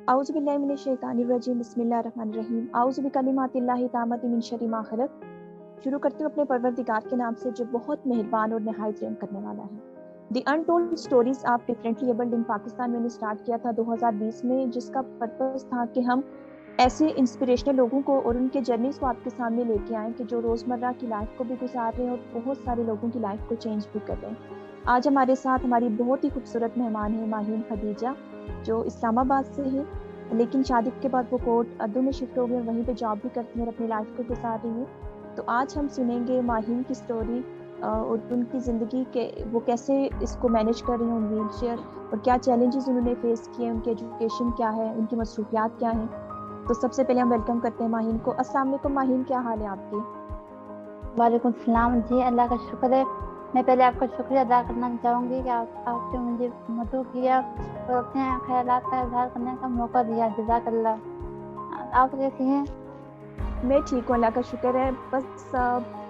अऊज़ु बिल्लाहि मिनश शैतानिर रजीम बिस्मिल्लाहिर रहमानिर रहीम अऊज़ु बिकलिमातिल्लाहि ताम्मति मिन शर्रि मा खलक़। शुरू करती हूँ अपने परवरदिगार के नाम से जो बहुत मेहरबान और नहायत रहम करने वाला है। The untold stories of differently abled in Pakistan मैंने स्टार्ट किया था 2020 में, जिसका पर्पस था कि हम ऐसे इंस्पिरेशनल लोगों को और उनके जर्नीज को आपके सामने लेके आएँ कि जो रोज़मर्रा की लाइफ को भी गुजार रहे हैं और बहुत सारे लोगों की लाइफ को चेंज भी कर रहे हैं। आज हमारे साथ हमारी बहुत ही खूबसूरत मेहमान है माहीन खदीजा, जो इस्लामाबाद से है, लेकिन शादी के बाद वो कोट अद्दू में शिफ्ट हो गए, वहीं पे जॉब भी करती हैं और अपनी लाइफ को गुजार रही हैं। तो आज हम सुनेंगे माहीन की स्टोरी और उनकी ज़िंदगी के वो कैसे इसको मैनेज कर रही हैं व्हील चेयर, और क्या चैलेंजेस उन्होंने फेस किए, उनकी एजुकेशन क्या है, उनकी मसरूफियात क्या हैं। तो सबसे पहले हम वेलकम करते हैं माहीन को। अस्सलाम वालेकुम माहीन, क्या हाल है आपकी? वालेकुम सलाम जी, अल्लाह का शुक्र है। मैं पहले आपका शुक्रिया अदा करना चाहूँगी कि आपने मुझे मदद किया और अपने ख्यालात का इजहार करने का मौका दिया। जज़ाकल्लाह। आप कैसी हैं? मैं ठीक हूँ, अल्लाह का शुक्र है। बस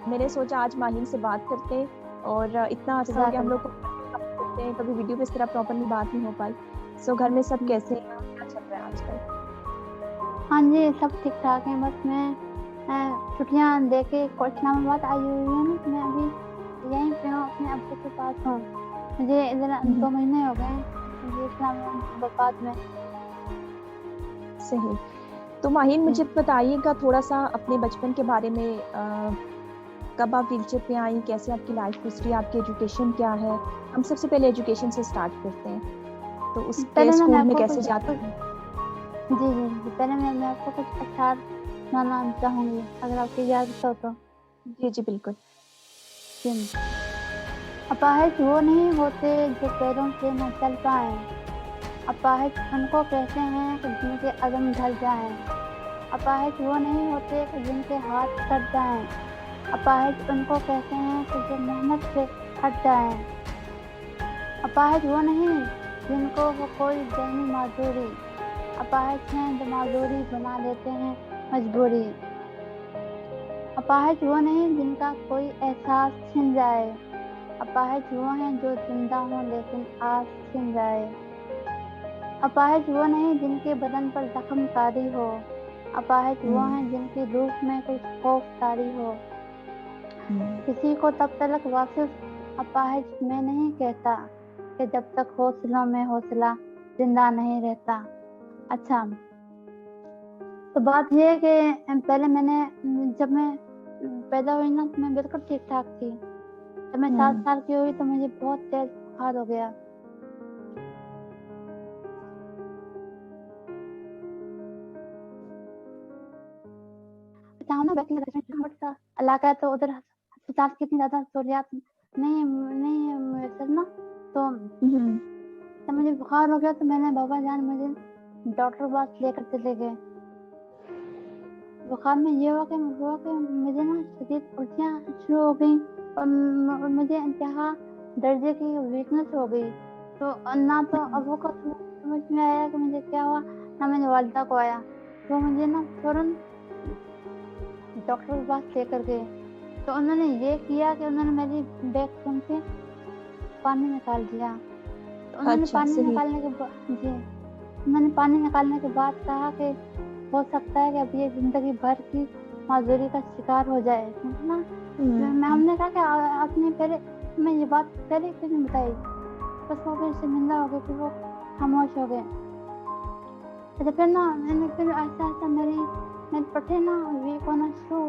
मैंने सोचा आज माहीन से बात करते हैं और इतना अर्सा हो गया हम लोग को करते हैं, कभी वीडियो पे इस तरह प्रॉपरली बात नहीं हो पाई। सो घर में सब कैसे हैं, क्या चल रहा है आजकल? हाँ जी, सब ठीक ठाक हैं। बस मैं छुट्टियाँ दे के इस्लामाबाद आई हुई हूँ। मैं अभी यहीं पे हूँ, अपने अब्बू के पास हूँ। मुझे इधर 2 महीने हो गए मुझे इस्लामाबाद में। सही। तो माहीन मुझे बताइएगा थोड़ा सा अपने बचपन के बारे में, कब आप व्हीलचेयर पे आई, कैसे आपकी लाइफ हिस्ट्री, आपकी एजुकेशन क्या है। हम सबसे पहले एजुकेशन से स्टार्ट करते हैं। तो उसके स्कूल में कैसे जाते हैं? जी, पहले मैं आपको कुछ अशआर सुनाना चाहूँगी, अगर आपकी इजाज़त हो तो। जी बिल्कुल। अपाहिज वो नहीं होते जो पैरों से न चल पाएं, अपाहिज उनको कहते हैं कि जिनके अज़म ढल जाएं। अपाहिज वो नहीं होते कि जिनके हाथ कट जाएं, अपाहिज उनको कहते हैं कि जो मेहनत से हट जाएं। अपाहिज वो नहीं जिनको वो कोई ज़हनी माजूरी, अपाहिज हैं जो माजूरी बना लेते हैं मजबूरी। अपाहिज वो नहीं जिनका कोई एहसास छिन जाए, अपाहिज वो हैं जो जिंदा हों लेकिन आस छिन जाए। अपाहिज वो नहीं जिनके बदन पर जख्म कारी हो, अपाहिज वो हैं जिनकी रूह में कोई खौफ तारी हो। किसी को तब तक वासिफ अपाहिज में नहीं कहता कि जब तक हौसलों में हौसला जिंदा नहीं रहता। अच्छा, तो बात यह है कि पहले जब मैं पैदा हुई ना तो मैं बिल्कुल ठीक ठाक थी। जब मैं 7 साल की हुई तो मुझे बहुत तेज बुखार हो गया। इलाका है तो उधर अस्पताल की इतनी ज्यादा सहूलियात नहीं मुयसर ना, तो जब मुझे बुखार हो गया तो मैंने बाबा जान मुझे डॉक्टर के पास लेकर चले गए। बुखार में ये हुआ कि मुझे ना शदीद उल्टियाँ शुरू हो गई और मुझे इंतहा दर्जे की वीकनेस हो गई। तो ना तो अबू को समझ में आया कि मुझे क्या हुआ, ना मेरी वालिदा को आया। तो मुझे ना फौरन डॉक्टर के पास लेकर गए। तो उन्होंने ये किया कि उन्होंने मेरी बैग सुन के पानी निकाल दिया। तो उन्होंने पानी निकालने के बाद कहा कि हो सकता है कि अब ये जिंदगी भर की माजूरी का शिकार हो जाए ना। हमने कहा कि आपने पहले मैं ये बात पहले क्यों नहीं बताई। बस वो फिर शर्मिंदा हो गए, फिर वो खामोश हो गए। अच्छा, फिर ना मैंने फिर ऐसा मेरे पट्टे ना वीक होना शुरू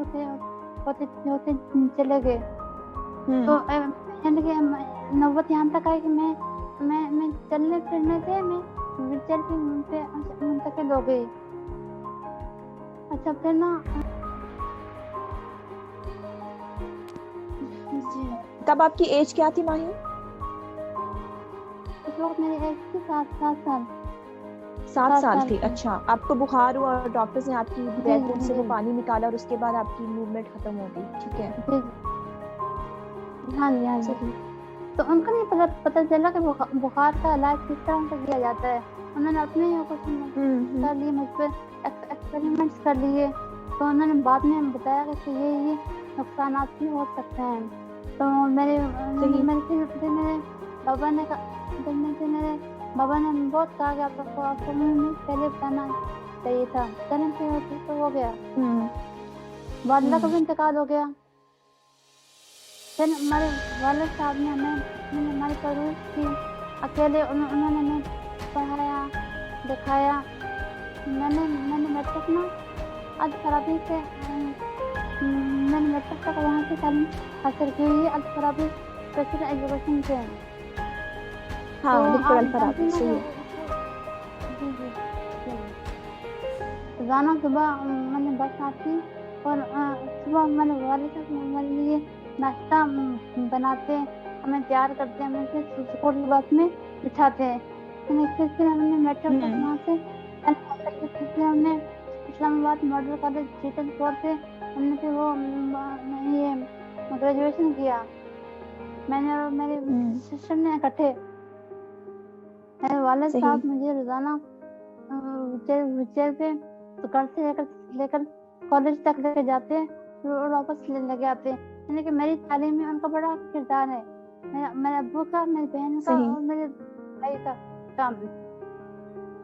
होते चले गए। तो नौबत यहाँ तक आई कि मैं चलने फिरने से मैं व्हीलचेयर पे मुंतकिल हो गई। अच्छा, फिर ना तब आपकी एज क्या थी माही? उस वक्त मेरी एज थी 7 साल। 7 साल थी। अच्छा, आपको बुखार हुआ और डॉक्टर्स ने आपकी बैग से वो पानी निकाला और उसके बाद आपकी मूवमेंट खत्म हो गई। ठीक है। हाँ जी। तो उनको नहीं पता चला कि बुखार का इलाज किस तरह से किया जाता है। उन्होंने अपने ही कुछ कर लिए, मुझ पर एक्सपेरिमेंट्स कर लिए। तो उन्होंने बाद में बताया कि ये नुकसानात भी हो सकते हैं। तो मेरे बाबा ने मेरे بابا نے بہت کہا کہ آپ کو میں پہلے بتانا چاہیے تھا، جنم سے تو ہو گیا، والدہ کا بھی انتقال ہو گیا. پھر ہمارے والد صاحب نے ہماری پرورش کی اکیلے، انہوں نے ہمیں پڑھایا دکھایا. میں نے میٹرک نا الفارابی سے میں نے میٹرک تک وہاں سے تعلیم حاصل کی ہوئی ہے، الفارابی اسپیشل ایجوکیشن سے. ہاں تو بالکل آپ الفارابی جانتی صحیح ہیں ہے. جی روزانہ صبح میں نے بس آتی اور صبح میں نے والد صاحب ہمارے لیے ناشتہ بناتے، ہمیں تیار کرتے، ہمیں پھر اسکول کی بس میں بٹھاتے. پھر ہم نے میٹرک تک وہاں سے ہم نے اسلام آباد ماڈل کالج چیتن پور سے ہم نے پھر وہ یہ گریجویشن کیا. میں نے اور میرے سسٹر نے اکٹھے. میرے والد صحیح. صاحب مجھے روزانہ ویلچیئر پہ گھر سے لے کر کالج تک لے کے جاتے اور واپس لے کے آتے. یعنی کہ میری تعلیم میں ان کا بڑا کردار ہے، میرے ابو کا، میری بہن کا صحیح. اور میرے بھائی کا کام.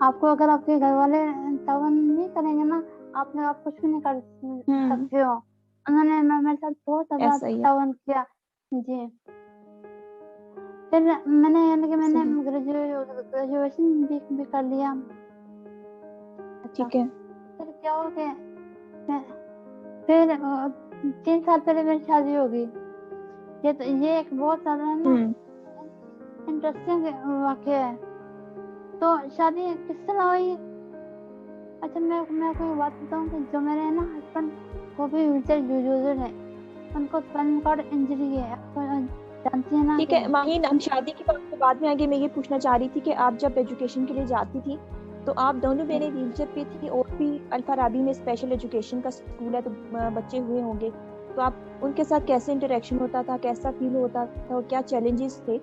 آپ کو اگر آپ کے گھر والے تعاون نہیں کریں گے نا، آپ کچھ بھی نہیں کر سکتے ہو. انہوں نے میرے ساتھ بہت زیادہ ایسا ہی ہے. تعاون کیا. جی پھر میں نے یعنی کہ میں نے صحیح. گریجویشن بھی کر لیا. اچھا ٹھیک ہے. پھر کیا ہو گیا، پھر 3 سال پہلے میری شادی ہوگی. یہ ایک بہت زیادہ نا انٹرسٹنگ واقعہ ہے. تو شادی کس طرح ہوئی؟ اچھا میں آپ کو یہ بات بتاؤں کہ جو میرے نا ہسبینڈ وہ بھی ویلچیئر یوزر ہے، ان کو اسپائنل کارڈ انجری ہے. آپ جانتی ہیں نا ٹھیک کہ ہے ماہین، ہم شادی کی بات کے بعد میں آگے میں یہ پوچھنا چاہ رہی تھی کہ آپ جب ایجوکیشن کے لیے جاتی تھی تو آپ دونوں بہنیں ویل چیئر پہ تھی، اور بھی الفارابی میں اسپیشل ایجوکیشن کا اسکول ہے تو بچے ہوئے ہوں گے، تو آپ ان کے ساتھ کیسے انٹریکشن ہوتا تھا، کیسا فیل ہوتا تھا، اور کیا چیلنجز تھے؟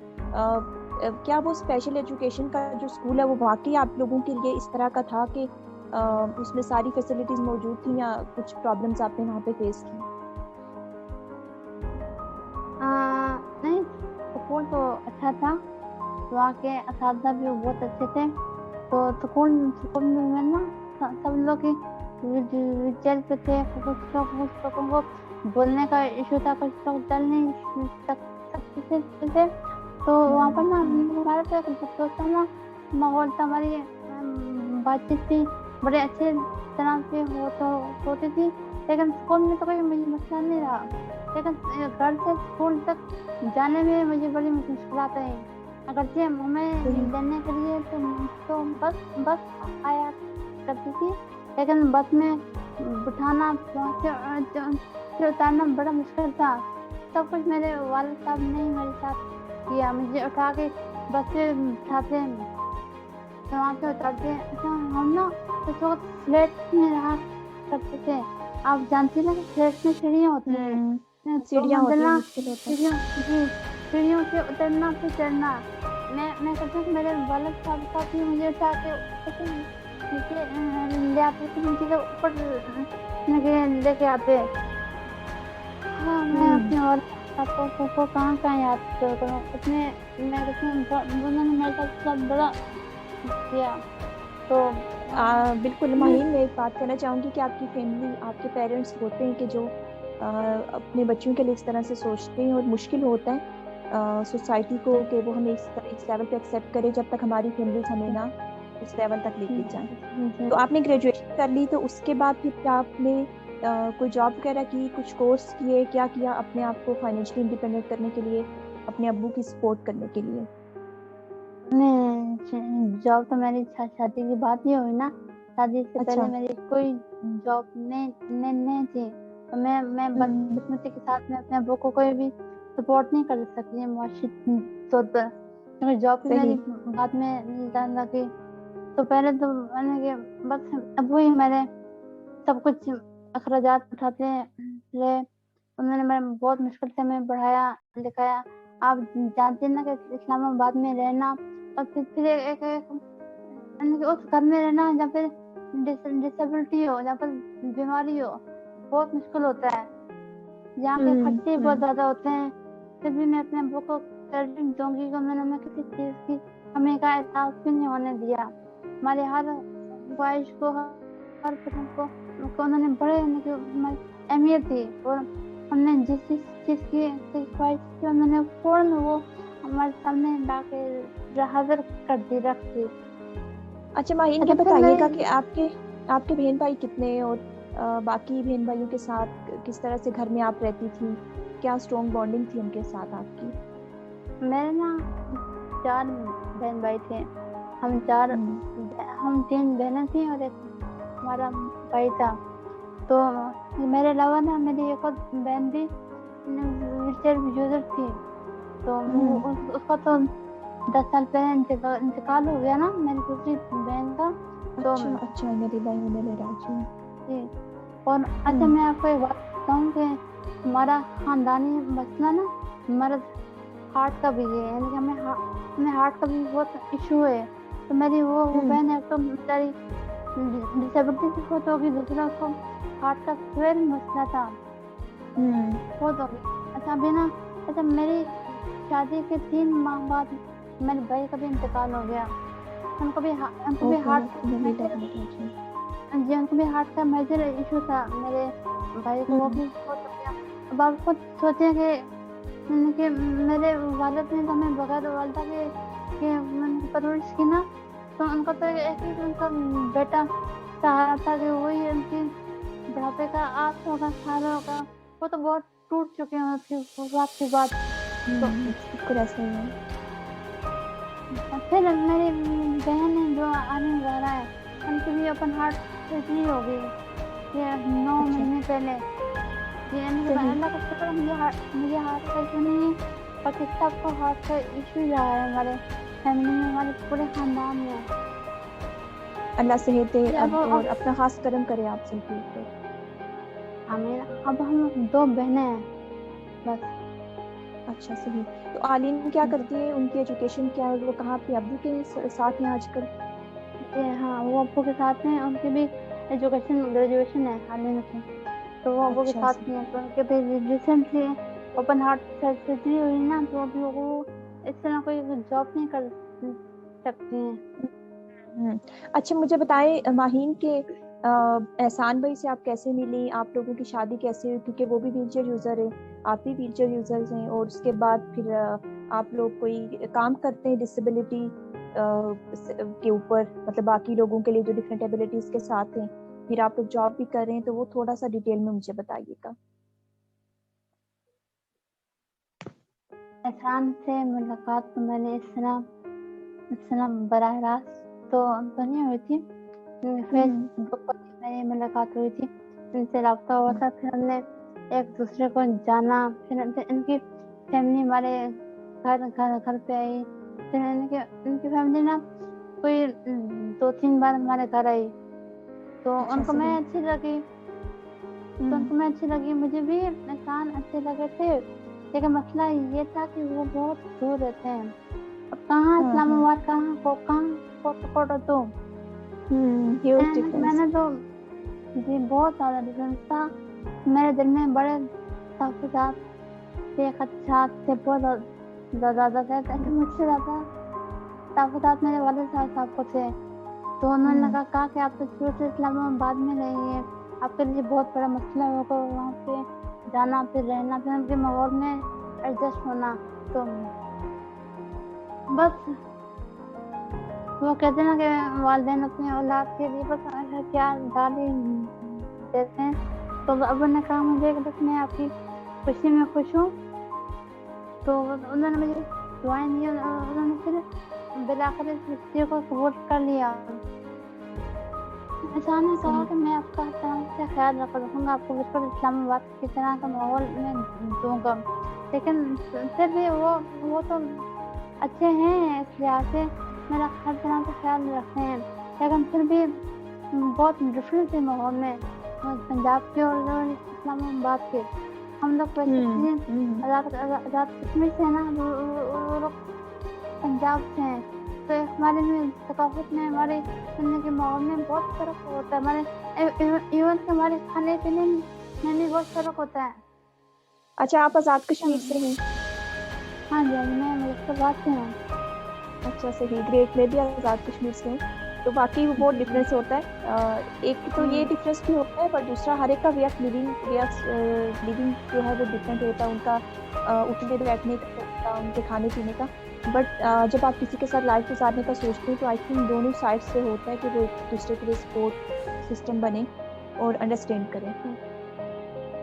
کیا وہ اسپیشل ایجوکیشن کا جو اسکول ہے وہ واقعی آپ لوگوں کے لیے اس طرح کا تھا کہ اس میں ساری فیسلٹیز موجود تھیں، یا کچھ پرابلمز آپ نے وہاں پہ فیس کی؟ نہیں، سکول تو اچھا تھا، وہاں کے اساتذہ بھی بہت اچھے تھے. تو سکول میں نا سب لوگ ویلچیئر پہ تھے. کچھ لوگوں کو بولنے کا ایشو تھا، کچھ لوگ چل نہیں سکتے تھے. تو وہاں پر نا ہمارا تو ایک دوستانہ ماحول تھا. ہماری بات چیت بھی بڑے اچھے طرح سے ہوتی تھی. لیکن اسکول میں تو کوئی مسئلہ نہیں رہا، لیکن گھر سے اسکول تک جانے میں مجھے بڑی مشکلات ہیں. اگرچہ ہمیں لینے کے لیے تو بس آیا کرتی تھی، لیکن بس میں بٹھانا پھر اتارنا بڑا مشکل تھا. سب کچھ میرے والد صاحب نے میرے ساتھ کیا. مجھے اٹھا کے بس سے بٹھاتے ہیں، وہاں سے اتارتے ہیں. ہم نا اس وقت فلیٹ میں رہا کرتے تھے. آپ جانتی ہیں نا کہ فلیٹ میں سیڑھیاں ہوتی ہیں، دو سیڑھیاں ہوتی ہیں، منزلہ مشکل ہوتا ہے. سیڑھیوں سے اترنا پھر چڑھنا. میں کہتی ہوں کہ میرے والد صاحب بھی مجھے اٹھا کے نیچے لے آتے تھے، نیچے سے اوپر لے کے آتے. ہاں میں اپنے والد صاحب کو کہاں یاد کروں. میں کہتی ہوں انہوں نے میرے ساتھ بڑا کیا. تو بالکل ماہین، میں ایک بات کہنا چاہوں گی کہ آپ کی فیملی، آپ کے پیرنٹس ہوتے ہیں کہ جو اپنے بچوں کے لیے اس طرح سے سوچتے ہیں، اور مشکل ہوتا ہے سوسائٹی کو کہ وہ ہمیں اس لیول پہ ایکسیپٹ کرے جب تک ہماری فیملیز ہمیں نہ اس لیول تک لے کے جائیں. تو آپ نے گریجویشن کر لی، تو اس کے بعد پھر کیا آپ نے کوئی جاب وغیرہ کی، کچھ کورس کیے، کیا اپنے آپ کو فائنینشلی انڈیپینڈنٹ کرنے کے لیے، اپنے ابو کی سپورٹ کرنے کے لیے؟ جاب تو میری شادی کی بات ہی ہوئی نا. شادی سے اچھا. پہلے میری کوئی جاب نہیں تھی. تو میں بدقسمتی کے ساتھ میں اپنے ابو کو کوئی بھی سپورٹ نہیں کر سکتی معاشی طور پر، کیونکہ جاب کی میری صحیح. بات میں لگی. تو پہلے تو بس ابو ہی میرے سب کچھ اخراجات اٹھاتے رہے. انہوں نے بہت مشکل سے ہمیں پڑھایا لکھایا. آپ جانتے ہیں نا کہ اسلام آباد میں رہنا اور پھر ایک اس گھر میں رہنا جہاں پہ ڈسیبلٹی ہو، جہاں پر بیماری ہو، بہت مشکل ہوتا ہے. یہاں کے خرچے بہت زیادہ ہوتے ہیں. پھر بھی میں اپنے ابو کو सर्विंग दूंगी कि उन्होंने हमें किसी चीज़ की कमी का एहसास भी नहीं होने दिया। हमारी हर ख्वाहिश को, हर पसंद को उन्होंने बड़े हमारी अहमियत दी, और हमने जिस चीज़ की ख्वाहिश की उन्होंने फौरन वो हमारे सामने ला के हाजिर कर दी, रख दी। अच्छा माहीन, ये बताइएगा कि आपके बहन भाई कितने हैं, और बाकी बहन भाइयों के साथ किस तरह से घर में आप रहती थी, क्या स्ट्रॉन्ग बॉन्डिंग थी उनके साथ आपकी? मेरे ना 4 बहन भाई थे। हम 3 बहनें थी और एक हमारा भाई था। तो मेरे अलावा ना मेरी एक और बहन भी व्हीलचेयर यूजर थी। तो उसका तो 10 साल पहले इंतकाल हो गया ना, मेरी दूसरी बहन का। तो अच्छा मेरी बहन ने ले रहा जी। और अच्छा मैं आपको एक बात बताऊँ कि हमारा खानदानी मसला ना, हमारा हार्ट का भी है, यानी कि हमें हार्ट का भी बहुत इशू है। तो मेरी वो बहन है तो बेचारी डिसेबिलिटी की बहुत होगी, दूसरा को हार्ट का फिर मसला था बहुत होगी। अच्छा अभी ना, अच्छा मेरी शादी के 3 माह बाद मेरे भाई का भी इंतकाल हो गया। उनको भी हार्ट का मेजर इशू था मेरे भाई को, वो भी बहुत हो गया। अब आप खुद सोचे कि मेरे वालिद ने तो हमें बगैर वालिदा के परवरिश की ना, तो उनका तो एक ही उनका बेटा सहारा था कि वही उनकी बुढ़ापे का आस होगा, सहारा होगा। वो तो बहुत टूट चुके हैं उसकी बात की बात। तो बिल्कुल ऐसा ही है। फिर मेरी बहन है जो आने जा रहा है, उनकी भी ओपन हार्ट सर्जरी हो गई ये 9 महीने पहले। अल्लाह का शुक्र है मुझे हार्ट का इशू नहीं है, बाकी सबको हार्ट का इशू रहा है हमारे फैमिली में, हमारे पूरे खानदान में। अल्लाह सेहत दे और अपना खास करम करे आप सबके ऊपर। आमीन। अब हम 2 बहनें हैं बस। अच्छा सही। तो आलिन क्या करती है, उनकी एजुकेशन क्या है, वो कहाँ पे अब्बू के साथ हैं आजकल? हाँ वो अब्बू के साथ हैं, उनकी भी एजुकेशन ग्रेजुएशन है आलिन की, तो वो अब्बू के साथ ही हैं। तो उनके भी रिसेंटली ओपन हार्ट सर्जरी हुई ना, तो अभी वो इस तरह कोई जॉब नहीं कर सकती हैं। अच्छा मुझे बताएं माहीन के एहसान भाई से आप कैसे मिली, आप लोगों की शादी कैसे हुई, क्योंकि वो भी व्हीलचेयर यूज़र है, आप भी व्हीलचेयर यूज़र्स हैं, और उसके बाद फिर आप लोग कोई काम करते हैं डिसेबिलिटी के ऊपर, मतलब बाकी लोगों के लिए जो डिफरेंट एबिलिटीज़ के साथ हैं, फिर आप लोग जॉब भी कर रहे हैं, तो वो थोड़ा सा डिटेल में मुझे बताइएगा। एहसान से मुलाकात तो मैंने इस तरह बराह रास्त तो नहीं हुई थी, फेसबुक पर मेरी मुलाकात हुई थी, इनसे रब्ता हुआ था, फिर हमने एक दूसरे को जाना, फिर इनकी फैमिली हमारे घर पे आई, फिर इनकी फैमिली ना कोई 2-3 बार हमारे घर आई, तो उनको मैं अच्छी लगी, मुझे भी एहसान अच्छे लगे थे। लेकिन मसला ये था कि वो बहुत दूर रहते हैं। अब कहाँ इस्लामाबाद, कहाँ कोटा तो मैंने तो जी बहुत ज़्यादा डिफरेंस था। मेरे दिल में बड़े तहफ़्फ़ुज़ात थे, खदशात थे, बहुत ज़्यादा थे, मुझसे ज़्यादा तहफ़्फ़ुज़ात मेरे वालिद साहब को थे। तो उन्होंने कहा कि आप तो शुरू से इस्लामाबाद में रही हैं, आपके लिए बहुत बड़ा मसला होगा वहाँ पे जाना, फिर रहना, फिर उनके माहौल में एडजस्ट होना। तो बस वो कहते ना कि वालिदैन अपनी औलाद के लिए बस प्यार डाल ही देते हैं। तो अब उन्होंने कहा मुझे कि बस मैं आपकी खुशी में खुश हूँ, तो उन्होंने मुझे दुआएं दी, उन्होंने फिर बिलाखिर इस रिश्ते को कबूल कर लिया। एहसान ने कहा कि मैं आपका हर तरह से ख्याल रखूँगा, आपको बिल्कुल इस्लामाबाद की तरह का माहौल में दूँगा। लेकिन फिर भी वो तो अच्छे हैं, इस लिहाज से मेरा हर तरह से ख्याल रखते हैं, लेकिन फिर भी बहुत डिफरेंस है माहौल में पंजाब के और इस्लामाबाद के। हम लोग आज़ाद कश्मीर से ना, वो लोग पंजाब से हैं, तो हमारे में सकाफत में, हमारे सुनने के माहौल में बहुत फ़र्क होता है, हमारे इवन हमारे खाने पीने में भी बहुत फ़र्क होता है। अच्छा आप आज़ाद कश्मीर से हैं? हाँ जी, मैं मुजफ्फराबाद से हूँ। अच्छा सही, ग्रेट। मैं भी आज़ाद कश्मीर से हूँ। तो बाकी वो बहुत डिफरेंस होता है। एक तो ये डिफरेंस भी होता है, पर दूसरा हर एक का वे ऑफ लिविंग जो है वो डिफरेंट होता है। उनका उठने बैठने का तरीका, उनके खाने पीने का। बट जब आप किसी के साथ लाइफ गुजारने का सोचते हैं तो आई थिंक दोनों साइड से होता है कि वो एक दूसरे के लिए सपोर्ट सिस्टम बने और अंडरस्टैंड करें।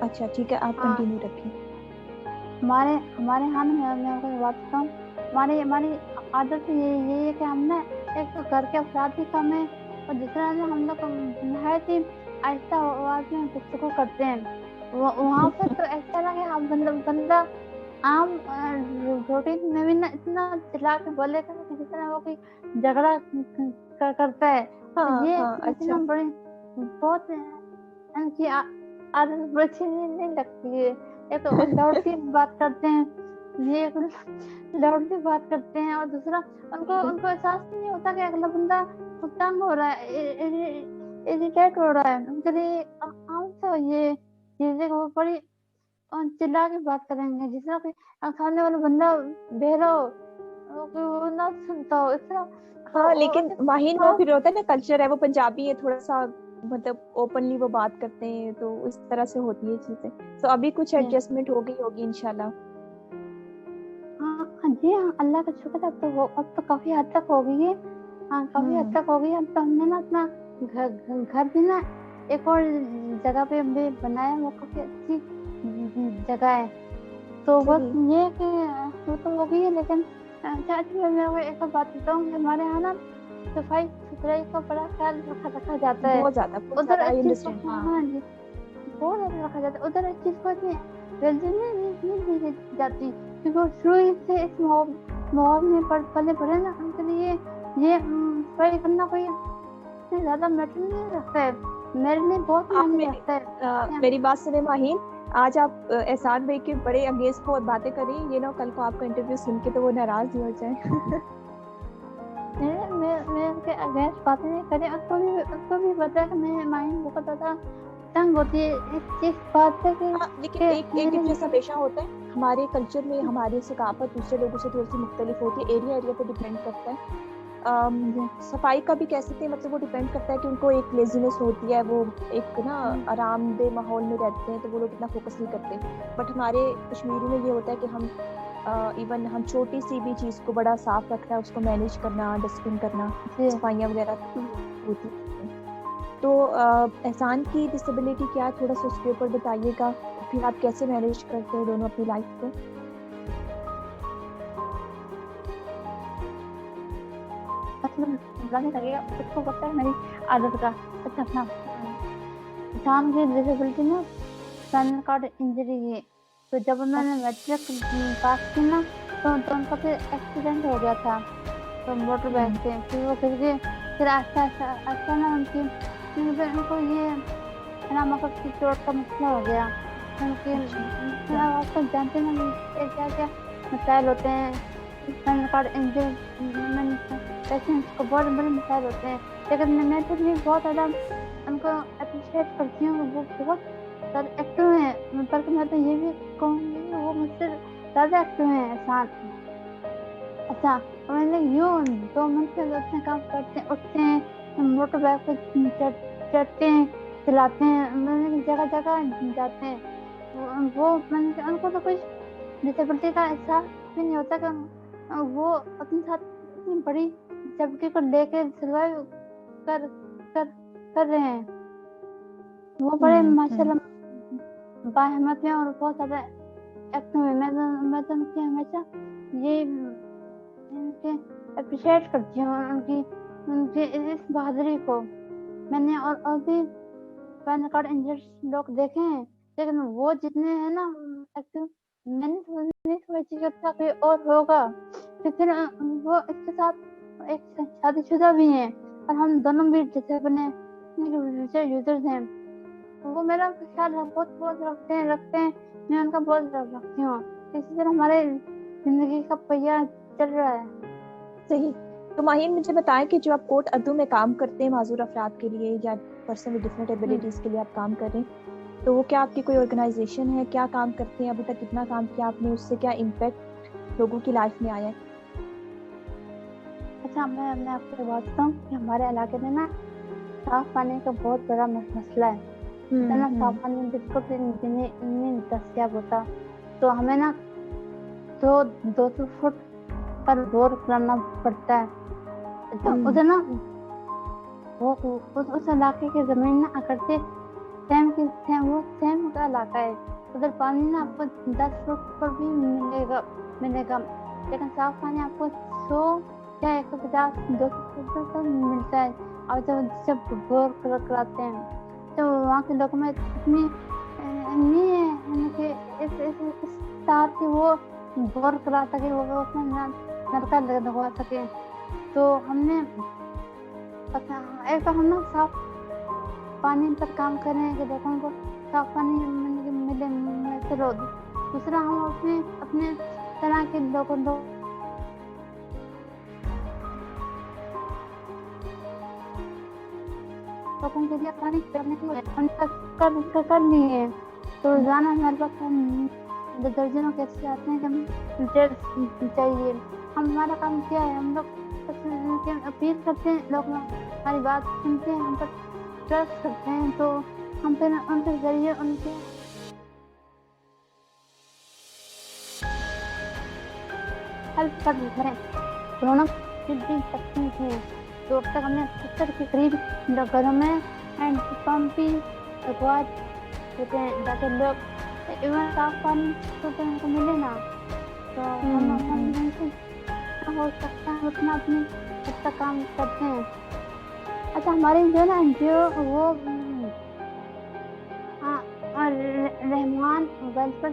अच्छा ठीक है, आप हाँ, कंटिन्यू रखें। हमारे हमारे यहाँ ना मैं आपको बात बताऊँ, हमारी हमारी आदत ये है कि हम ना एक तो घर के अफराद भी कम है, और दूसरा ना हम लोग नहायत ही आहिस्ता आवाज में गुफ्तगू करते हैं। वहाँ पर तो ऐसा लगे हम बंदा आम रूटीन में भी ना इतना चिल्ला के बोलेगा कि किसी तरह वो कोई झगड़ा करता है। तो हाँ ये हाँ, मुझे ना अच्छा। बड़ी बहुत इनकी आदत बड़ी अच्छी नहीं लगती है। एक तो लाउड की बात करते हैं, ये एक लाउड की बात करते हैं, और दूसरा उनको उनको एहसास नहीं होता कि अगला बंदा तंग हो रहा है, इरिटेट हो रहा है। उनके लिए आम सा ये चीजें वो बड़ी चिल्ला के बात करेंगे, जिस तरह कि सामने वाला बंदा बहरा हो, वो ना सुनता हो इस तरह। हाँ, लेकिन माहिन वो हाँ, फिर होता है ना, कल्चर है, वो पंजाबी है थोड़ा सा, मतलब ओपनली वो बात करते हैं, तो इस तरह से होती है चीजें। तो अभी कुछ एडजस्टमेंट हो गई होगी इंशाल्लाह। हाँ जी, हाँ, अल्लाह का शुक्र है। अब तो काफी हद तक हो गई है। हाँ, काफी हद तक हो गई है। अब तो हमने ना अपना घर भी ना एक और जगह पे भी बनाया है, वो काफी अच्छी जगह है। तो बस सही। ये है कि वो तो हो गई है, लेकिन चाची मैं आपको एक और बात बताऊँ कि हमारे यहाँ ना सफाई सुथराई का बड़ा ख्याल रखा जाता है। बहुत उधर ज्यादा, आई इस चीज को, अंडरस्टैंड। हाँ हाँ जी, बहुत ज्यादा रखा जाता है। उधर इस चीज को इतनी वैल्यू नहीं दी जाती, क्योंकि वो शुरू ही से इस माहौल में पले बड़े ना, उनके लिए ये सफाई करना कोई इतनी ज्यादा मैटर नहीं रखता है। मेरे लिए बहुत आप मायने रखता है। मेरी बात सुने माहिन। आज आप एहसान भाई के बड़े अगेंस्ट बहुत बातें करी, ये ना कल को आपका इंटरव्यू सुन के तो वो नाराज ही हो जाए। मैं उनके अगेंस्ट बातें नहीं करी। उसको भी पता है कि मैं माइंड बहुत ज्यादा तंग होती है इस बात से कि हाँ, लेकिन एक डिफरेंस हमेशा होता है हमारे कल्चर में। हमारी सकाफत दूसरे लोगों से थोड़ी सी मुख्तलिफ होती है, एरिया एरिया पे डिपेंड करता है। सफाई का भी कह सकते हैं, मतलब वो डिपेंड करता है कि उनको एक लेजीनेस होती है, वो एक ना आरामदेह माहौल में रहते हैं, तो वो लोग इतना फोकस नहीं करते। बट हमारे कश्मीरी में ये होता है कि हम इवन हम छोटी सी भी चीज़ को बड़ा साफ रखना, उसको मैनेज करना, डस्टबिन करना, सफाइयाँ वगैरह होती हैं। तो एहसान की डिसेबिलिटी क्या है, थोड़ा सा उसके ऊपर बताइएगा। फिर आप कैसे मैनेज करते हैं दोनों अपनी लाइफ को? बुलाने लगेगा, उसको पता है मेरी आदत का। अच्छा हाँ, शाम की डिसेबिलिटी ना स्पाइनल कॉर्ड इंजरी है। तो जब मैंने मैट्रिक पास की ना, तो उनका फिर एक्सीडेंट हो गया था, तो मोटर बाइक से फिर वो गिर गए। फिर आस्ता ना उनको ये मकड़ की चोट का मसला हो गया। उनके आजकल जानते ना क्या क्या मसाइल होते हैं स्पाइनल कॉर्ड इंजरी पेशेंट्स को, बहुत बड़े मसाइल होते हैं। लेकिन मैं तो भी बहुत ज़्यादा उनको अप्रिशिएट करती हूँ, वो बहुत ज़्यादा एक्टिव हैं। बल्कि मैं तो ये भी कहूँगी वो मुझसे ज़्यादा एक्टिव हैं एहसान। अच्छा, मैंने यूँ 2 मिनट में अपने काम करते हैं, उठते हैं, मोटर बाइक पे चढ़ते हैं, चलाते हैं, मैंने जगह जगह जाते हैं। वो मैंने उनको तो कुछ डिसेबिलिटी का एहसास भी नहीं होता कि वो अपने साथ इतनी बड़ी जबकि को लेके सर्वाइव कर कर कर रहे हैं। वो बड़े माशाल्लाह बाहिम्मत हैं और बहुत ज्यादा एक्टिव है। मैं तो उनकी हमेशा ये इनके अप्रिशिएट करती हूँ, उनकी इस बहादुरी को। मैंने और भी स्पाइनल कॉर्ड इंजर्ड लोग देखे हैं, लेकिन वो जितने हैं ना एक्टिव, मैंने नहीं सोची कि था कोई और होगा। फिर वो इसके साथ एक शादीशुदा भी हैं, और हम दोनों भी जैसे बने यूजर्स हैं। वो मेरा ख्याल बहुत रखते हैं। मैं उनका बहुत रखती हूँ। इसी तरह हमारे जिंदगी का पहिया चल रहा है। सही। तो माहिन मुझे बताएं कि जो आप कोट अदू में काम करते हैं माजूर अफराद के लिए या पर्सन विद डिफरेंट एबिलिटीज के लिए आप काम कर रहे हैं, तो वो क्या आपकी कोई ऑर्गेनाइजेशन है? क्या काम करते हैं? अभी तक कितना काम किया आपने? उससे क्या इम्पैक्ट लोगों की लाइफ में आया है? अच्छा, मैं आपको बात बताऊँ कि हमारे इलाके में ना साफ पानी का बहुत बड़ा मसला है। इतना साफ पानी बिल्कुल भी नहीं दस्तयाब होता, तो हमें ना 200 फुट पर बोर करना पड़ता है। तो उधर ना वो उस इलाके की जमीन ना अकड़ते सेम का इलाका है। उधर पानी ना आपको 10 फुट पर भी मिलेगा, लेकिन साफ पानी आपको 100 या 150 200 फुट पर मिलता है। और जब बोर कराते हैं तो वहाँ के लोगों में इतनी नहीं है कि इस तार की वो बोर करा सके, वो उसमें नलका लगवा सके। तो हमने एक बार हम ना साफ पानी पर काम कर रहे हैं कि लोगों को साफ पानी मिले। चलो दूसरा, हम अपने तरह के लोगों के लिए पानी करने के कर लिए हैं। तो रोजाना हमारे पास दर्जनों कैसे आते हैं कि हमें चाहिए। हमारा काम क्या है, हम लोग अपील करते हैं, लोग हमारी बात सुनते हैं, हम पर ट्रस्ट करते हैं, तो हम फिर उनके जरिए उनके हेल्प कर देते हैं। दोनों भी तकनीक है। तो अब तक हमने 70 के करीब घरों में हैंड पंप भी लगवा देते हैं ताकि लोग इवन साफ पानी तो उनको मिले ना। तो हम हो सकता है उतना अपने हद तक काम करते हैं। अच्छा, हमारी जो ना एनजीओ वो रहमान वेलफेयर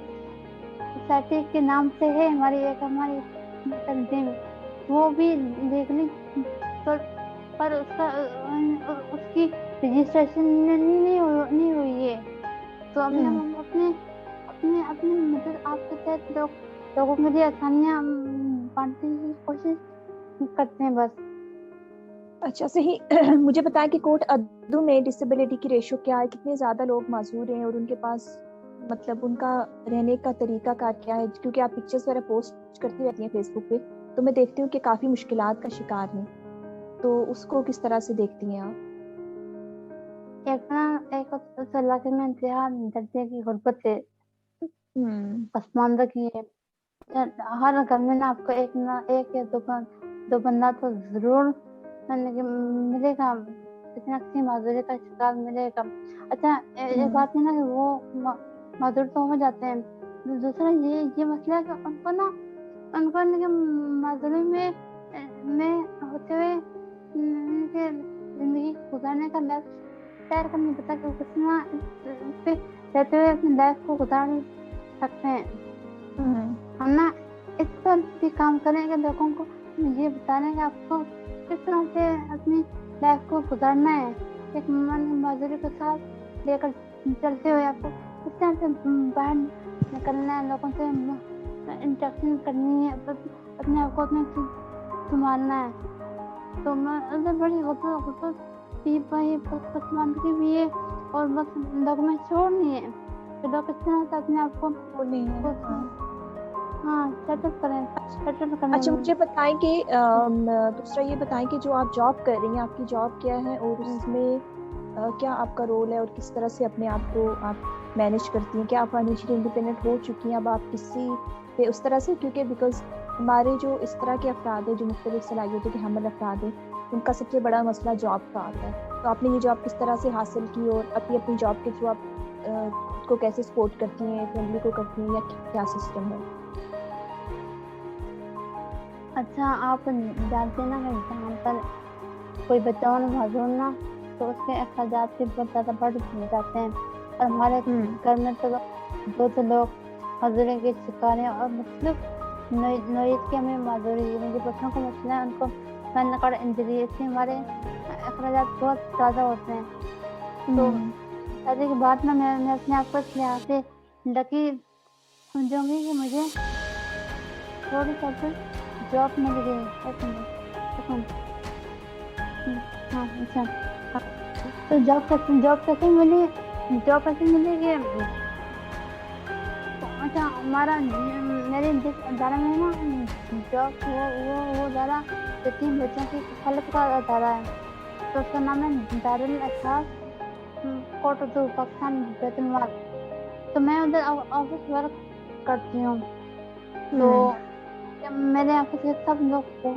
सोसाइटी के नाम से है। हमारी तंजीम वो भी लीगली पर उसकी रजिस्ट्रेशन नहीं हुई है। तो अभी हम अपनी मदद आपके तहत लोगों के लिए आसानियाँ बांटने की कोशिश करते हैं बस। अच्छा, सही। मुझे बताएं कि कोट अद्दू में डिसेबिलिटी की रेशो क्या है, कितने ज़्यादा लोग माजूर हैं और उनके पास मतलब उनका रहने का तरीका कार क्या है? क्योंकि आप पिक्चर्स वगैरह पोस्ट करती रहती हैं फेसबुक पे, तो मैं देखती हूँ कि काफ़ी मुश्किलात का शिकार हैं, तो उसको किस तरह से देखती हैं आप? एक उस इलाके में इंतहा दर्जे की गुर्बत है, पसमानदा की है। हर घर में ना आपको एक या दो बंदा तो जरूर मिलेगा, किसी माजूरी का शिकार मिलेगा। अच्छा, एक बात है ना, वो माजूर तो हो जाते हैं। दूसरा ये मसला है कि उनको माजूरी में होते हुए उनके जिंदगी गुजारने का लक्ष्य तैयार का नहीं पता कि कितना पे रहते हुए अपनी लाइफ को गुजार सकते हैं। हम ना इस पर भी काम करेंगे, लोगों को ये बताने कि आपको किस तरह से अपनी लाइफ को गुजारना है। एक मजदूरी के साथ लेकर चलते हुए आपको किस तरह से बाहर निकलना है, लोगों से इंटरेक्शन करनी है, अपने आप को अपने संभालना है। तो मैं बड़ी पसमानदगी भी है और बस लोगों में शोर नहीं है कि लोग किस तरह से अपने आप को सेटअप करें। अच्छा, मुझे बताएं कि दूसरा ये बताएं कि जो आप जॉब कर रही हैं, आपकी जॉब क्या है और उसमें क्या आपका रोल है और किस तरह से अपने आप को आप मैनेज करती हैं? क्या आप फाइनेंशियली इंडिपेंडेंट हो चुकी हैं अब आप किसी पे उस तरह से? क्योंकि बिकॉज हमारे जो इस तरह के अफराद हैं जो मुख्तलिफ सलाहियतों के हमल अफराद हैं, उनका सबसे बड़ा मसला जॉब का आता है। तो आपने ये जॉब किस तरह से हासिल की और अपनी जॉब के थ्रू आप खुद को कैसे सपोर्ट करती हैं, फैमिली को करती हैं, या क्या सिस्टम है? अच्छा, आप जानते हैं ना कि जहाँ पर कोई बच्चा हो माजूर ना, तो उसके अखराजात भी बहुत ज़्यादा बढ़ जाते हैं। और हमारे घर में तो दो लोग माजूरी के शिकार हैं और मतलब नोयत की हमें माजूरी है। मुझे बच्चों को मसला है, उनको स्पाइनल कॉर्ड इंजरी, इसलिए हमारे अखराजात बहुत ज़्यादा होते हैं। तो शादी के बाद ना मैं अपने आप को इस लिहाज से लकी समझूंगी कि मुझे थोड़ी सी जॉब मिल गई। हाँ, अच्छा, तो जॉब कैसे मिली कि اچھا ہمارا میرے جس ادارے میں نا جاب وہ ادارہ 3 بچوں کی کفالت کا ادارہ ہے، تو اس کا نام ہے دارالاساس کوٹ اردو پاکستان بیت المال. تو میں ادھر آفس ورک کرتی ہوں. تو میرے آفس کے سب لوگ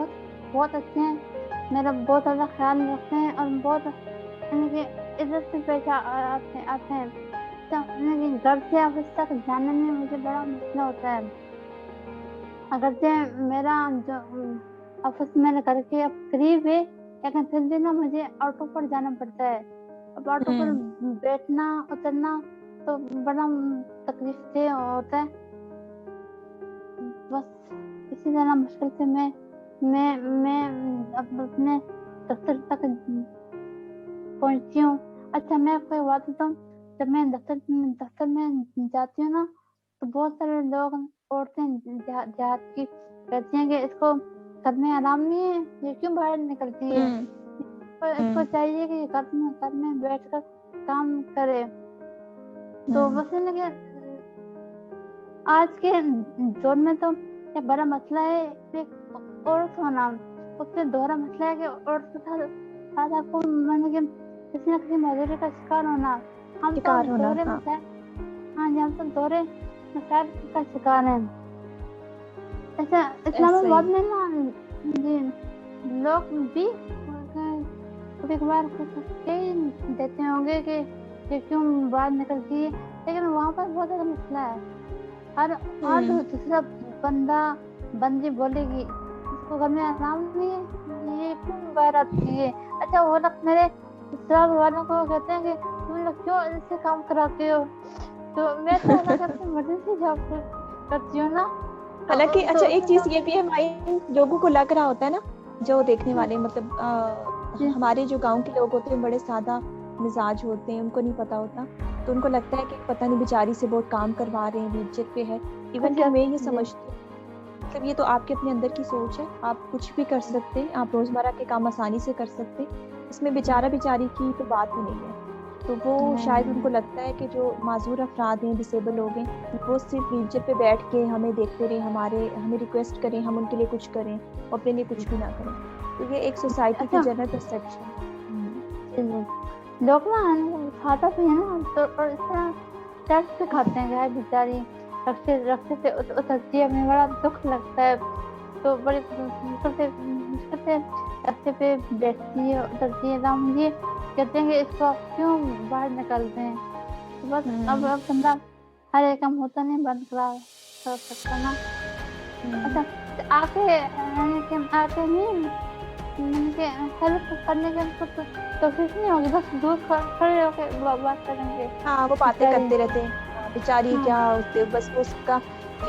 بہت اچھے ہیں، میرا بہت زیادہ خیال رکھتے ہیں اور بہت ان کی عزت سے پیش آتے ہیں. گھر سے آفس تک جانے میں مجھے بڑا مسئلہ ہوتا ہے. اگرچہ میرا جو آفس میرے گھر کے قریب ہے، لیکن پھر بھی نا مجھے آٹو پر جانا پڑتا ہے. اب آٹو پر بیٹھنا اترنا تو بڑا تکلیف سے ہوتا ہے. بس اسی طرح مشکل سے میں اپنے دفتر تک پہنچتی ہوں. اچھا میں آپ کو ایک بات بتاؤں، جب میں دفتر میں جاتی ہوں نا تو بہت سارے لوگ عورتیں جہاد کی کہتی ہیں کہ اس کو گھر میں آرام نہیں ہے، یہ کیوں باہر نکلتی ہے، اس کو چاہیے کہ گھر میں بیٹھ کر کام کرے. تو بس آج کے دور میں تو ایک بڑا مسئلہ ہے عورت ہونا. اس سے دوہرا مسئلہ ہے کہ عورت کے ساتھ آپ کو کسی نہ کسی مجبوری کا شکار ہونا. ہم تو دوہرے مسائل کا شکار ہیں. ایسا اسلام آباد میں نا جی لوگ بھی کبھی کبھار دیتے ہوں گے کہ یہ کیوں باہر نکلتی ہے، لیکن وہاں پر بہت زیادہ مسئلہ ہے. ہر دوسرا بندی بولے گی اس کو گھر میں آرام نہیں ہے، یہ کیوں باہر آتی ہے. اچھا وہ لوگ میرے سسرال والوں کو کہتے ہیں کہ تم لوگ کیوں اس سے کام کراتے ہو. تو میں تو الگ اپنی مرضی سے جاب کرتی ہوں نا. حالانکہ اچھا ایک چیز یہ بھی ہے ہمارے لوگوں کو لگ رہا ہوتا ہے نا، جو دیکھنے والے مطلب ہمارے جو گاؤں کے لوگ ہوتے ہیں بڑے سادہ مزاج ہوتے ہیں، ان کو نہیں پتا ہوتا، تو ان کو لگتا ہے کہ پتہ نہیں بیچاری سے بہت کام کروا رہے ہیں، ویلچر پہ ہے. ایون کہ میں یہ سمجھتی ہوں مطلب یہ تو آپ کے اپنے اندر کی سوچ ہے، آپ کچھ بھی کر سکتے ہیں، آپ روزمرہ کے کام آسانی سے کر سکتے ہیں، اس میں بیچاری کی تو بات ہی نہیں ہے. تو وہ شاید ان کو لگتا ہے کہ جو معذور افراد ہیں، ڈسیبل لوگ ہیں، وہ صرف ویلچر پہ بیٹھ کے ہمیں دیکھتے رہیں، ہمیں ریکویسٹ کریں، ہم ان کے لیے کچھ کریں اور اپنے لیے کچھ بھی نہ کریں. تو یہ ایک سوسائٹی کی جنرل پرسپشن ہے. لوگ نا کھاتا بھی ہے نا تو اس طرح ٹیکس پہ کھاتے ہیں کہ بیچاری رقصے سے اترتی ہے، ہمیں بڑا دکھ لگتا ہے. تو بڑی مشکل سے رقصے پہ بیٹھتی ہے اترتی ہے. یہ کہتے ہیں کہ اس کو آپ کیوں باہر نکلتے ہیں. بس اب بندہ ہر ایک کام ہوتا نہیں بند کرا سکتا نا. اچھا آتے نہیں ہیلپ کرنے کے کوشش نہیں ہوگی، بس دور کھڑے ہو کے بات کریں گے. ہاں وہ باتیں کرتے رہتے ہیں بیچاری کیا بس اس کا.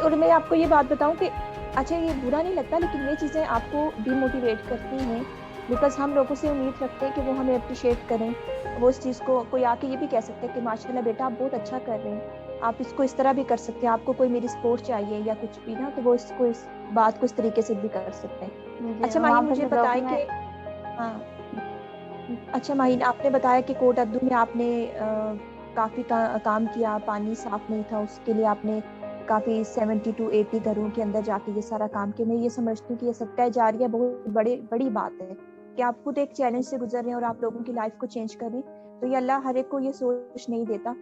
اور میں آپ کو یہ بات بتاؤں کہ اچھا یہ برا نہیں لگتا، لیکن یہ چیزیں آپ کو ڈی موٹیویٹ کرتی ہیں، بیکاز ہم لوگوں سے امید رکھتے ہیں کہ وہ ہمیں اپریشیٹ کریں. وہ اس چیز کو کوئی آ کے یہ بھی کہہ سکتے ہیں کہ ماشاء اللہ بیٹا آپ بہت اچھا کر رہے ہیں، آپ اس کو اس طرح بھی کر سکتے ہیں، آپ کو کوئی میری سپورٹ چاہیے یا کچھ بھی نا، تو وہ اس بات کو اس طریقے سے بھی کر سکتے ہیں. اچھا ماہین مجھے بتائیں کہ اچھا ماہین آپ نے بتایا کہ کوٹ اردو میں آپ نے کافی کام کیا، پانی صاف نہیں تھا، اس کے لیے آپ نے کافی 70 to 80 گھروں کے اندر جا کے یہ سارا کام کیا. میں یہ سمجھتی ہوں کہ یہ صدقہ جاریہ بہت بڑی بات ہے کہ آپ خود ایک چیلنج سے گزر رہے ہیں اور آپ لوگوں کی لائف کو چینج کر رہے ہیں. تو یہ اللہ ہر ایک کو یہ سوچ نہیں دیتا.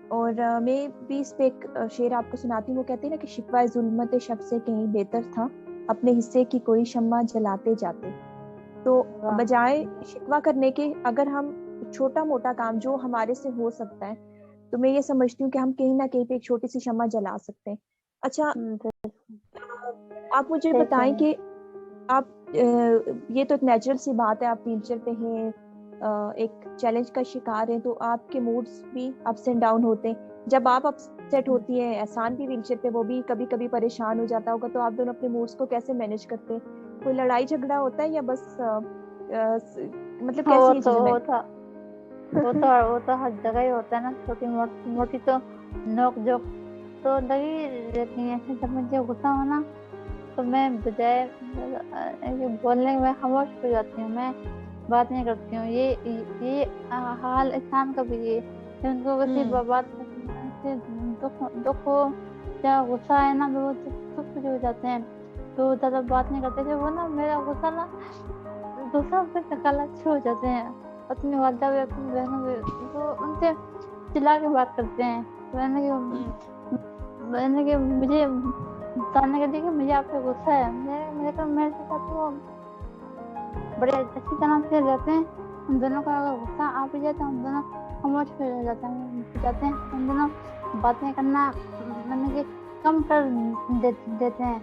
اور میں بھی اس پہ ایک شعر آپ کو سناتی ہوں. وہ کہتے ہیں نا کہ شکوہ ظلمت شب سے کہیں بہتر تھا، اپنے حصے کی کوئی شمع جلاتے جاتے. تو بجائے شکوہ کرنے کے اگر ہم چھوٹا موٹا کام جو ہمارے سے ہو سکتا ہے، تو میں یہ سمجھتی ہوں کہ ہم کہیں نہ کہیں پہ ایک چھوٹی سی شمع جلا سکتے ہیں. اچھا آپ مجھے بتائیں کہ آپ یہ تو ایک نیچرل سی بات ہے، آپ ویلچر پہ ہیں، ایک چیلنج کا شکار ہیں، تو آپ کے موڈز بھی اپس اینڈ ڈاؤن ہوتے ہیں. جب آپ اپسیٹ ہوتی ہیں، احسان بھی ویلچر پہ وہ بھی کبھی کبھی پریشان ہو جاتا ہوگا، تو آپ دونوں اپنے موڈز کو کیسے مینیج کرتے ہیں؟ کوئی لڑائی جھگڑا ہوتا ہے یا بس مطلب کیسی یہ چیزیں؟ وہ تو ہر جگہ ہی ہوتا ہے نا، چھوٹی موٹی تو نوک جھوک تو لگی رہتی ہیں. جب مجھے غصہ ہونا تو میں بجائے بولنے میں خاموش ہو جاتی ہوں، میں بات نہیں کرتی ہوں. یہ حال احسان کا بھی ہے، ان کو کسی بات دکھ ہو जब गुस्सा है ना वो चुप हो जाते हैं, तो ज़्यादा बात नहीं करते कि वो ना मेरा गुस्सा ना दूसरों पे निकालना शुरू हो जाते हैं, अपनी वालदा भी अपनी बहनों भी, तो उनसे चिल्ला के बात करते हैं। मैंने कि मुझे बताने के लिए कि मुझे आप पे गुस्सा है, मेरे साथ वो बड़े अच्छी तरह से रहते हैं। हम दोनों का अगर गुस्सा आ भी जाए तो हम दोनों खामोश हो जाते हैं, हम दोनों बातें करना मैंने कि कम कर देते हैं,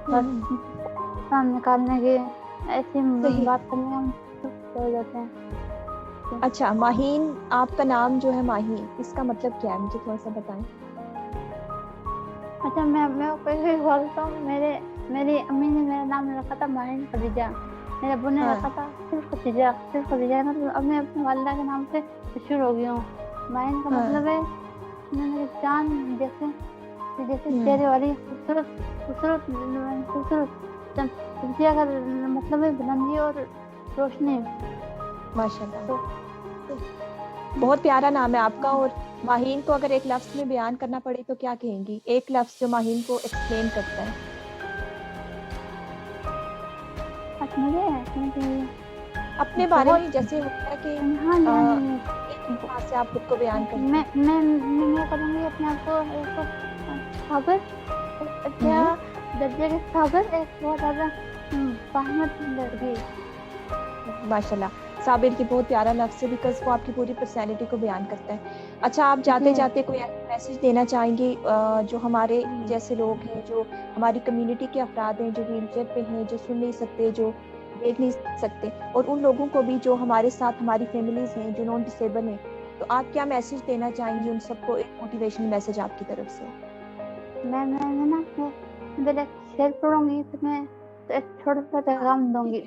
बस गुस्सा निकालने की ऐसी सही। बात करने हम चुप हो जाते हैं। अच्छा माहीन, आपका नाम जो है माहीन, इसका मतलब क्या है, मुझे थोड़ा सा बताएं। अच्छा, मैं कोई बोलता हूँ, मेरी अम्मी ने मेरा नाम रखा था माहीन खदीजा, मेरे अब्बू ने रखा था सिर्फ खदीजा, मतलब अब मैं अपनी वालिदा के नाम से मशहूर हो गई हूँ। माहीन का मतलब है मेरी जान, जैसे चेहरे वाली खूबसूरत खदीजा का मतलब है बुलंदी और रोशनी। माशाल्लाह, बहुत प्यारा नाम है आपका। और माहीन को अगर एक लफ्ज में बयान करना पड़े तो क्या कहेंगी, एक लफ्ज जो माहीन को एक्सप्लेन करता है। अपने बारे में जैसे होता है कि एक बात से आप खुद को बयान करते हैं। मैं करूँगी अपने आप को एक साबिर, अच्छा दर्जे के साबिर, एक बहुत ज़्यादा फहमत लड़की। माशाल्लाह, साबिर की बहुत प्यारा लफ्ज़ है, बिकॉज वो आपकी पूरी पर्सनैलिटी को बयान करता है। अच्छा, आप जाते जाते कोई मैसेज देना चाहेंगे जो हमारे जैसे लोग हैं, जो हमारी कम्युनिटी के अफराद हैं, जो व्हीलचेयर पे हैं, जो सुन नहीं सकते, जो देख नहीं सकते, और उन लोगों को भी जो हमारे साथ हमारी फैमिलीज हैं जो नॉन डिसेबल हैं, तो आप क्या मैसेज देना चाहेंगी उन सबको, एक मोटिवेशनल मैसेज आपकी तरफ से? मैं ना मैं शेयर करूँगी तो मैं एक छोटा सा पैगाम दूंगी।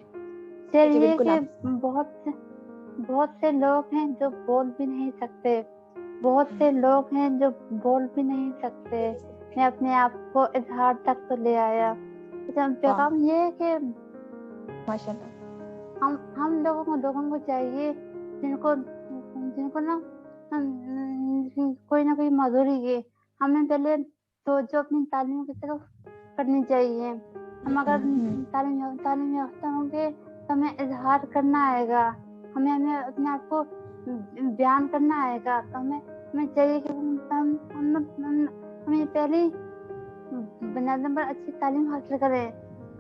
शेयर ये कि बहुत से लोग हैं जो बोल भी नहीं सकते, बहुत से लोग हैं जो बोल भी नहीं सकते, मैं अपने आप को इजहार तक तो ले आया। पैगाम ये है कि माशाल्लाह हम लोगों को चाहिए जिनको ना कोई ना कोई माधुरी है, हमें पहले तो जो अपनी तालीम की तरफ करनी चाहिए। हम अगर तालीम याफ्ता होंगे तो हमें इजहार करना आएगा, हमें अपने आप को बयान करना आएगा, तो हमें चाहिए कि हमें पहले बुनियाद पर अच्छी तालीम हासिल करें।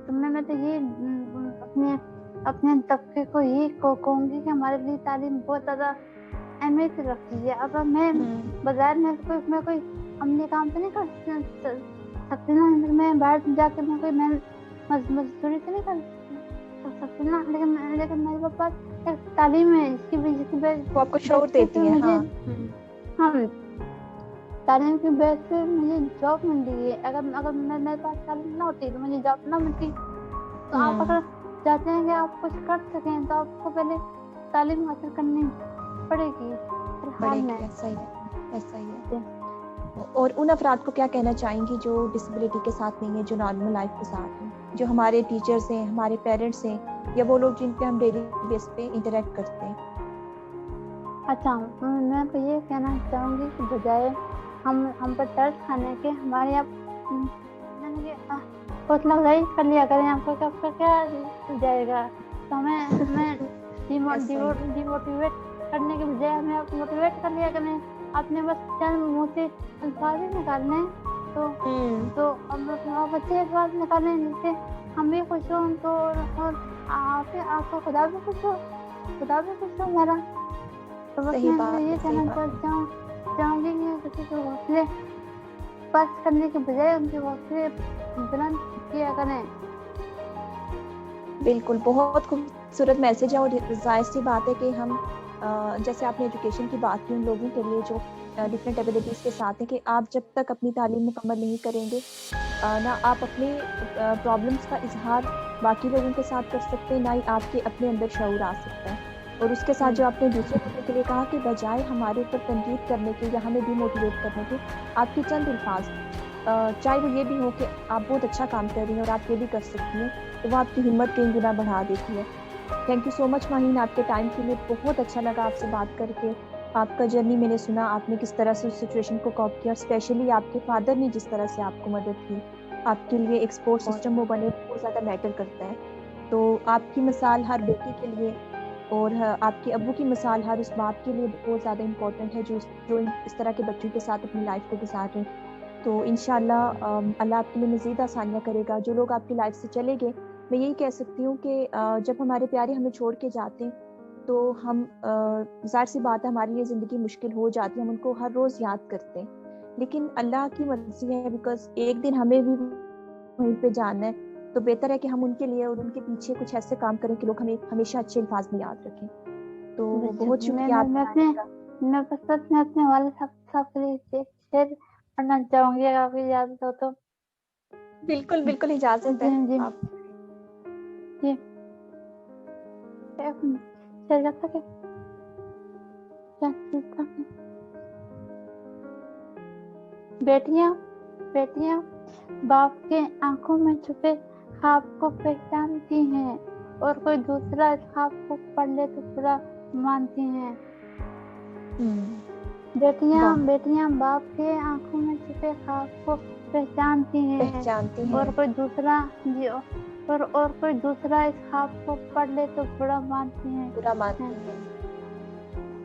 तो मैं तो ये अपने तबके को यही कहूँगी कि हमारे लिए तालीम बहुत ज़्यादा अहमियत रखती है। अगर मैं बाजार में कोई अमली काम तो नहीं कर सकती ना, मैं बाहर जाके मैं कोई मजदूरी तो नहीं कर सकती ना, लेकिन मेरे पापा एक तालीम है जिसकी वजह वो आपको शौक देती है। हाँ, तालीम की वजह से मुझे जॉब मिल रही है। अगर मेरे पास तालीम ना होती तो मुझे जॉब ना मिलती। तो आप अगर चाहते हैं कि आप कुछ कर सकें तो आपको पहले तालीम हासिल करनी पड़ेगी। ऐसा ही है। और उन अफराद को क्या कहना चाहेंगी जो डिसेबिलिटी के साथ नहीं है, जो नॉर्मल लाइफ के साथ हैं, जो हमारे टीचर्स हैं, हमारे पेरेंट्स हैं, या वो लोग जिन पे हम डेली बेस पे इंटरेक्ट करते हैं? अच्छा, मैं तो ये कहना चाहूँगी कि बजाय हम पर टर्च खाने के हमारे आप हौसला अफजाई कर लिया करें। आपका क्या जाएगा, तो हमें डिमोटिवेट करने के बजाय हमें आप मोटिवेट कर लिया करें। आपने बस चंद मुँह से अल्फाज निकालने तो आप अच्छे अल्फाज निकालें जिससे हम भी खुश हों, तो और आपको खुदा भी खुश हो हमारा। तो बस मैं ये कहना चाहूँगी कि किसी को हौसले पास करने के बजाय उनके हौसले बुलंद किया करें। बिल्कुल, बहुत खूबसूरत मैसेज है। और जाहिर सी बात है कि हम जैसे आपने एजुकेशन की बात की, उन लोगों के लिए जो डिफरेंट एबिलिटीज़ के साथ है, कि आप जब तक अपनी तालीम मुकम्मल नहीं करेंगे ना आप अपने प्रॉब्लम्स का इजहार बाकी लोगों के साथ कर सकते हैं, ना ही आपके अपने अंदर शऊर आ सकता है। और उसके साथ जो आपने दूसरे लोगों के लिए कहा कि बजाय हमारे ऊपर तनकीद करने के या हमें डीमोटिवेट करने के, आपकी चंद अल्फाज, चाहे वो ये भी हो कि आप बहुत अच्छा काम कर रही हैं और आप ये भी कर सकती हैं, तो वो आपकी हिम्मत कई गुना बढ़ा देती है। Thank you so much Maheen, आपके टाइम के लिए। बहुत अच्छा लगा आपसे बात करके। آپ کا جرنی میں نے سنا آپ نے کس طرح سے اس سچویشن کو کوپ کیا، اور اسپیشلی آپ کے فادر نے جس طرح سے آپ کو مدد کی. آپ کے لیے ایک سپورٹ سسٹم وہ بنے بہت زیادہ میٹر کرتا ہے. تو آپ کی مثال ہر بیٹی کے لیے اور آپ کے ابو کی مثال ہر اس باپ کے لیے بہت زیادہ امپورٹنٹ ہے جو اس طرح کے بچوں کے ساتھ اپنی لائف کو گزار رہے ہیں. تو انشاءاللہ اللہ آپ کے لیے مزید آسانیاں کرے گا. جو لوگ آپ کی لائف سے چلے گئے، میں یہی کہہ سکتی ہوں کہ جب ہمارے پیارے ہمیں چھوڑ کے جاتے ہیں تو ہم ظاہر سی بات ہے ہمارے لیے زندگی مشکل ہو جاتی ہے، ہم ان کو ہر روز یاد کرتے ہیں، لیکن اللہ کی مرضی ہے بیکاز ایک دن ہمیں بھی وہیں پہ جانا ہے. تو بہتر ہے کہ ہم ان کے لیے اور ان کے پیچھے کچھ ایسے کام کریں کہ لوگ ہمیں ہمیشہ اچھے الفاظ میں یاد رکھیں. تو بہت شکریہ آپ کا آنے کا. میں اپنے والد صاحب کے لیے شعر پڑھنا چاہوں گی اگر آپ کی اجازت ہو تو. بالکل بالکل اجازت ہے. جی آپ جی چل جاتا کہ بیٹیاں باپ کے آنکھوں میں چھپے خواب کو پہچانتی ہیں اور کوئی دوسرا اس خواب کو پڑھ لے تو پورا مانتی ہیں. بیٹیاں باپ کے آنکھوں میں چھپے خواب کو پہچانتی ہیں اور کوئی دوسرا اور کوئی دوسرا اس خواب کو پڑھ لے تو برا مانتی ہیں.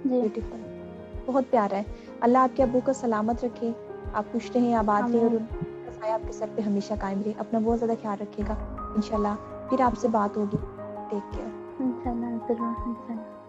جی بیوٹیفل، بہت پیارا ہے. اللہ آپ کے ابو کو سلامت رکھے، آپ خوش رہیں، آباد رہیں اور ان کا سایہ آپ کے سر پہ ہمیشہ قائم رہے. اپنا بہت زیادہ خیال رکھے گا. انشاءاللہ پھر آپ سے بات ہوگی. Take care. انشاءاللہ ضرور. انشاءاللہ.